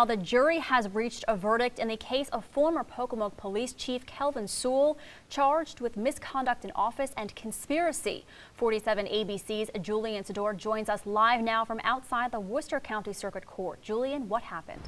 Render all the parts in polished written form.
Now, the jury has reached a verdict in the case of former Pocomoke Police Chief Kelvin Sewell, charged with misconduct in office and conspiracy. 47 ABC's Julian Sador joins us live now from outside the Worcester County Circuit Court. Julian, what happened?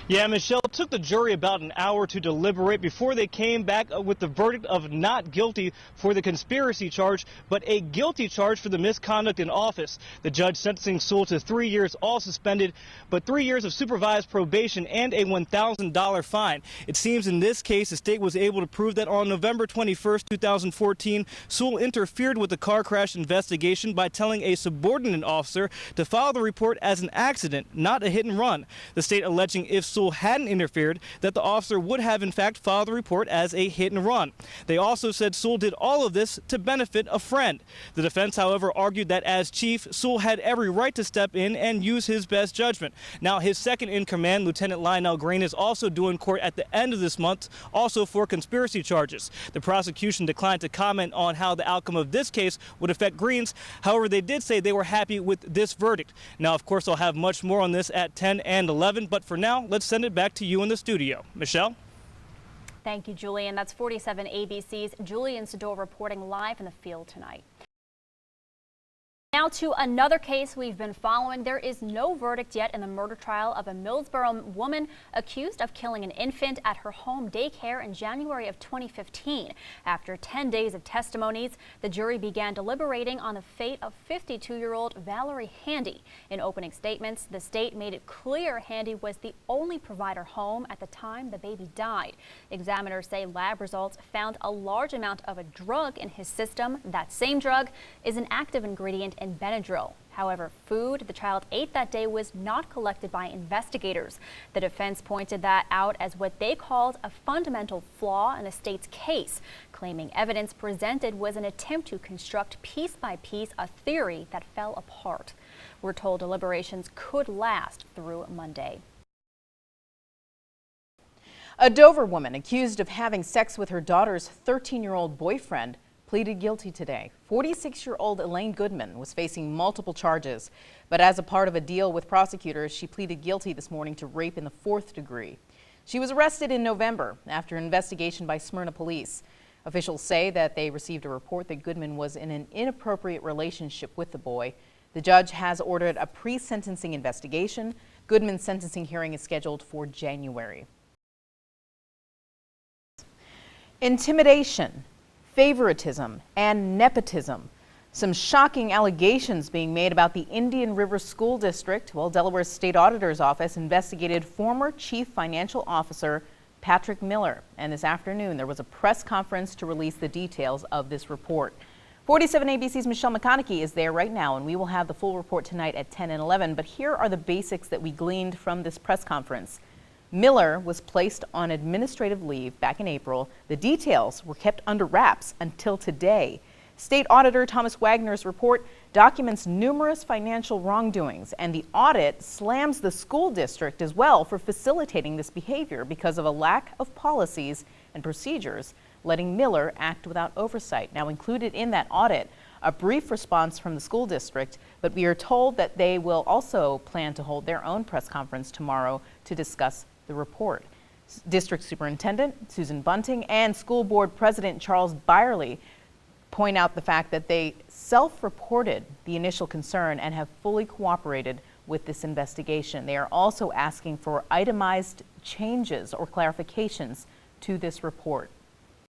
Yeah, Michelle, it took the jury about an hour to deliberate before they came back with the verdict of not guilty for the conspiracy charge, but a guilty charge for the misconduct in office. The judge sentencing Sewell to 3 years, all suspended, but 3 years of supervised probation and a $1,000 fine. It seems in this case, the state was able to prove that on November 21st, 2014, Sewell interfered with the car crash investigation by telling a subordinate officer to file the report as an accident, not a hit and run. The state alleging if Sewell hadn't interfered, that the officer would have in fact filed the report as a hit and run. They also said Sewell did all of this to benefit a friend. The defense, however, argued that as chief, Sewell had every right to step in and use his best judgment. Now, his second in command, Lieutenant Lionel Green, is also due in court at the end of this month, also for conspiracy charges. The prosecution declined to comment on how the outcome of this case would affect Green's. However, they did say they were happy with this verdict. Now, of course, I'll have much more on this at 10 and 11, but for now, let's send it back to you in the studio. Michelle? Thank you, Julian. That's 47 ABC's Julian Sador reporting live in the field tonight. Now to another case we've been following. There is no verdict yet in the murder trial of a Millsboro woman accused of killing an infant at her home daycare in January of 2015. After 10 days of testimonies, the jury began deliberating on the fate of 52-year-old Valerie Handy. In opening statements, the state made it clear Handy was the only provider home at the time the baby died. Examiners say lab results found a large amount of a drug in his system. That same drug is an active ingredient in Benadryl. However, food the child ate that day was not collected by investigators. The defense pointed that out as what they called a fundamental flaw in the state's case, claiming evidence presented was an attempt to construct piece by piece a theory that fell apart. We're told deliberations could last through Monday. A Dover woman accused of having sex with her daughter's 13-year-old boyfriend pleaded guilty today. 46-year-old Elaine Goodman was facing multiple charges, but as a part of a deal with prosecutors, she pleaded guilty this morning to rape in the 4th degree. She was arrested in November after an investigation by Smyrna police. Officials say that they received a report that Goodman was in an inappropriate relationship with the boy. The judge has ordered a pre-sentencing investigation. Goodman's sentencing hearing is scheduled for January. Intimidation, favoritism, and nepotism. Some shocking allegations being made about the Indian River School District. Well, Delaware's State Auditor's Office investigated former Chief Financial Officer Patrick Miller. And this afternoon, there was a press conference to release the details of this report. 47 ABC's Michelle McConaughey is there right now, and we will have the full report tonight at 10 and 11. But here are the basics that we gleaned from this press conference. Miller was placed on administrative leave back in April. The details were kept under wraps until today. State Auditor Thomas Wagner's report documents numerous financial wrongdoings, and the audit slams the school district as well for facilitating this behavior because of a lack of policies and procedures, letting Miller act without oversight. Now, included in that audit, a brief response from the school district, but we are told that they will also plan to hold their own press conference tomorrow to discuss the report. District Superintendent Susan Bunting and School Board President Charles Byerly point out the fact that they self-reported the initial concern and have fully cooperated with this investigation. They are also asking for itemized changes or clarifications to this report.